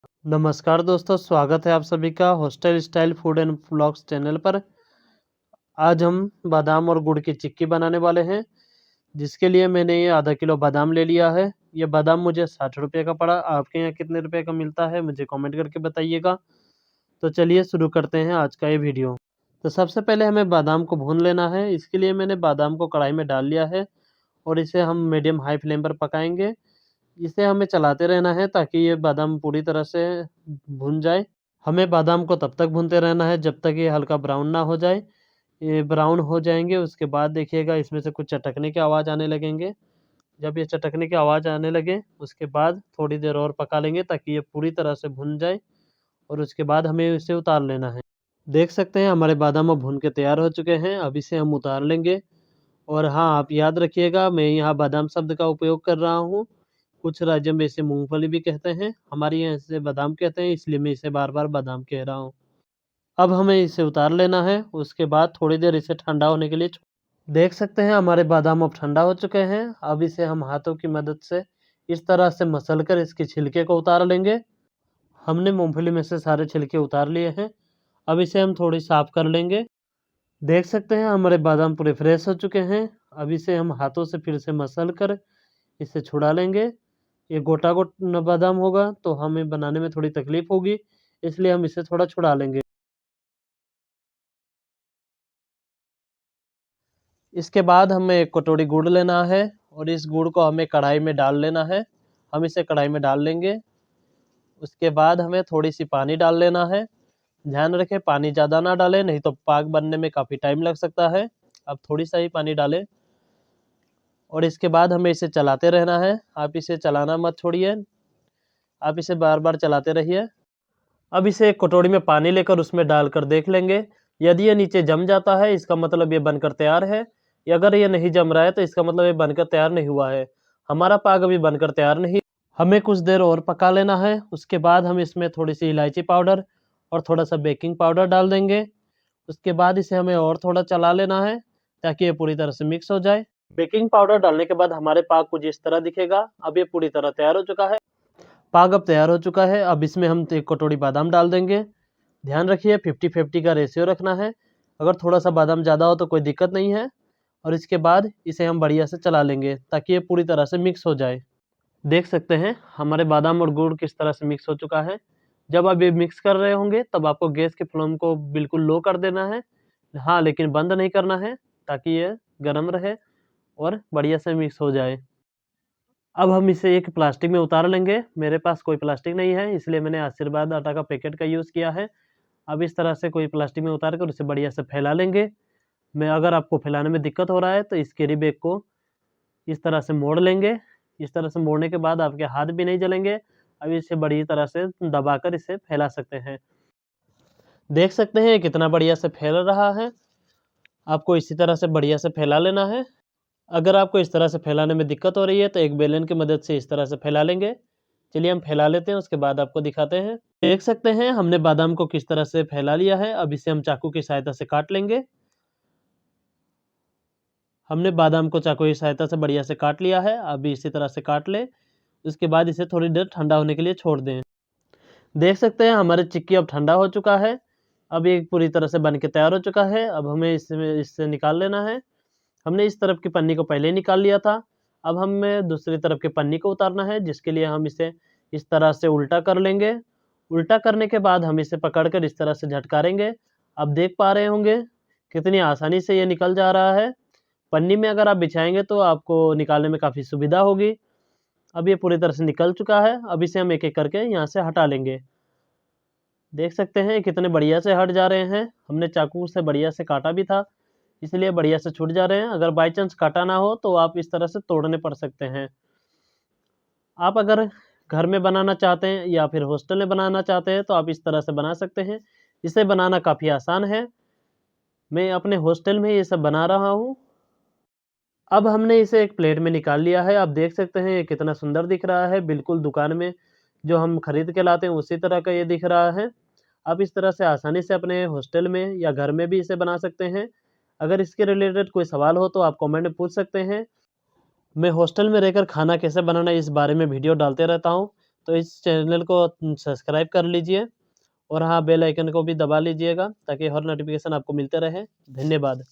नमस्कार दोस्तों, स्वागत है आप सभी का hostel style food and vlogs channel पर। आज हम बादाम और गुड़ की चिक्की बनाने वाले हैं, जिसके लिए मैंने ये आधा किलो बादाम ले लिया है। ये बादाम मुझे 60 रुपये का पड़ा। आपके यहाँ कितने रुपए का मिलता है मुझे कमेंट करके बताइएगा। तो चलिए शुरू करते हैं आज का ये वीडियो। तो सबसे पहले हमें बादाम को भून लेना है। इसके लिए मैंने बादाम को कढ़ाई में डाल लिया है और इसे हम मीडियम हाई फ्लेम पर पकाएंगे। इसे हमें चलाते रहना है ताकि ये बादाम पूरी तरह से भुन जाए। हमें बादाम को तब तक भूनते रहना है जब तक ये हल्का ब्राउन ना हो जाए। ये ब्राउन हो जाएंगे उसके बाद देखिएगा इसमें से कुछ चटकने की आवाज़ आने लगेंगे। जब ये चटकने की आवाज़ आने लगे उसके बाद थोड़ी देर और पका लेंगे ताकि ये पूरी तरह से भुन जाए और उसके बाद हमें इसे उतार लेना है। देख सकते हैं हमारे बादाम अब भून के तैयार हो चुके हैं। अब इसे हम उतार लेंगे। और हाँ, आप याद रखिएगा मैं यहाँ बादाम शब्द का उपयोग कर रहा हूँ। कुछ राज्यों में इसे मूंगफली भी कहते हैं, हमारे यहाँ इसे बादाम कहते हैं, इसलिए मैं इसे बार बार बादाम कह रहा हूँ। अब हमें इसे उतार लेना है। उसके बाद थोड़ी देर इसे ठंडा होने के लिए देख सकते हैं हमारे बादाम अब ठंडा हो चुके हैं। अब इसे हम हाथों की मदद से इस तरह से मसल कर इसके छिलके को उतार लेंगे। हमने मूंगफली में से सारे छिलके उतार लिए हैं। अब इसे हम थोड़ी साफ कर लेंगे। देख सकते हैं हमारे बादाम पूरे फ्रेश हो चुके हैं। अब इसे हम हाथों से फिर से मसल कर इसे छुड़ा लेंगे। ये गोटा बादाम होगा तो हमें बनाने में थोड़ी तकलीफ होगी, इसलिए हम इसे थोड़ा छुड़ा लेंगे। इसके बाद हमें एक कटोरी गुड़ लेना है और इस गुड़ को हमें कढ़ाई में डाल लेना है। हम इसे कढ़ाई में डाल लेंगे। उसके बाद हमें थोड़ी सी पानी डाल लेना है। ध्यान रखें पानी ज़्यादा ना डालें, नहीं तो पाक बनने में काफ़ी टाइम लग सकता है। अब थोड़ी सा ही पानी डालें और इसके बाद हमें इसे चलाते रहना है। आप इसे चलाना मत छोड़िए, आप इसे बार बार चलाते रहिए। अब इसे एक कटोरी में पानी लेकर उसमें डालकर देख लेंगे। यदि ये नीचे जम जाता है इसका मतलब ये बनकर तैयार है, या अगर ये नहीं जम रहा है तो इसका मतलब ये बनकर तैयार नहीं हुआ है। हमारा पाक अभी बनकर तैयार नहीं, हमें कुछ देर और पका लेना है। उसके बाद हम इसमें थोड़ी सी इलायची पाउडर और थोड़ा सा बेकिंग पाउडर डाल देंगे। उसके बाद इसे हमें और थोड़ा चला लेना है ताकि ये पूरी तरह से मिक्स हो जाए। बेकिंग पाउडर डालने के बाद हमारे पाक कुछ इस तरह दिखेगा। अब ये पूरी तरह तैयार हो चुका है। पाक अब तैयार हो चुका है। अब इसमें हम एक कटोरी बादाम डाल देंगे। ध्यान रखिए 50-50 का रेशियो रखना है। अगर थोड़ा सा बादाम ज़्यादा हो तो कोई दिक्कत नहीं है। और इसके बाद इसे हम बढ़िया से चला लेंगे ताकि ये पूरी तरह से मिक्स हो जाए। देख सकते हैं हमारे बादाम और गुड़ किस तरह से मिक्स हो चुका है। जब आप ये मिक्स कर रहे होंगे तब आपको गैस के फ्लेम को बिल्कुल लो कर देना है। हाँ, लेकिन बंद नहीं करना है ताकि ये गर्म रहे और बढ़िया से मिक्स हो जाए। अब हम इसे एक प्लास्टिक में उतार लेंगे। मेरे पास कोई प्लास्टिक नहीं है इसलिए मैंने आशीर्वाद आटा का पैकेट का यूज़ किया है। अब इस तरह से कोई प्लास्टिक में उतार कर उसे बढ़िया से फैला लेंगे। मैं अगर आपको फैलाने में दिक्कत हो रहा है तो इस कैरी बैग को इस तरह से मोड़ लेंगे। इस तरह से मोड़ने के बाद आपके हाथ भी नहीं जलेंगे। अब इसे बड़ी तरह से दबाकर इसे फैला सकते हैं। देख सकते हैं कितना बढ़िया से फैल रहा है। आपको इसी तरह से बढ़िया से फैला लेना है। अगर आपको इस तरह से फैलाने में दिक्कत हो रही है तो एक बेलन की मदद से इस तरह से फैला लेंगे। चलिए हम फैला लेते हैं, उसके बाद आपको दिखाते हैं। देख सकते हैं हमने बादाम को किस तरह से फैला लिया है। अब इसे हम चाकू की सहायता से काट लेंगे। हमने बादाम को चाकू की सहायता से बढ़िया से काट लिया है। अब इसी तरह से काट ले। उसके बाद इसे थोड़ी देर ठंडा होने के लिए छोड़ दें। देख सकते हैं हमारे चिक्की अब ठंडा हो चुका है। अब ये पूरी तरह से बन के तैयार हो चुका है। अब हमें इससे निकाल लेना है। हमने इस तरफ की पन्नी को पहले ही निकाल लिया था। अब हमें दूसरी तरफ की पन्नी को उतारना है, जिसके लिए हम इसे इस तरह से उल्टा कर लेंगे। उल्टा करने के बाद हम इसे पकड़कर इस तरह से झटकारेंगे। आप देख पा रहे होंगे कितनी आसानी से ये निकल जा रहा है। पन्नी में अगर आप बिछाएंगे तो आपको निकालने में काफ़ी सुविधा होगी। अब ये पूरी तरह से निकल चुका है। अब इसे हम एक-एक करके यहाँ से हटा लेंगे। देख सकते हैं कितने बढ़िया से हट जा रहे हैं। हमने चाकू से बढ़िया से काटा भी था, इसलिए बढ़िया से छूट जा रहे हैं। अगर बाई चांस काटा ना हो तो आप इस तरह से तोड़ने पड़ सकते हैं। आप अगर घर में बनाना चाहते हैं या फिर हॉस्टल में बनाना चाहते हैं तो आप इस तरह से बना सकते हैं। इसे बनाना काफ़ी आसान है। मैं अपने हॉस्टल में ये सब बना रहा हूँ। अब हमने इसे एक प्लेट में निकाल लिया है। आप देख सकते हैं ये कितना सुंदर दिख रहा है। बिल्कुल दुकान में जो हम खरीद के लाते हैं उसी तरह का ये दिख रहा है। आप इस तरह से आसानी से अपने हॉस्टल में या घर में भी इसे बना सकते हैं। अगर इसके रिलेटेड कोई सवाल हो तो आप कमेंट में पूछ सकते हैं। मैं हॉस्टल में रहकर खाना कैसे बनाना इस बारे में वीडियो डालते रहता हूँ, तो इस चैनल को सब्सक्राइब कर लीजिए और हाँ बेल आइकन को भी दबा लीजिएगा ताकि हर नोटिफिकेशन आपको मिलते रहे। धन्यवाद।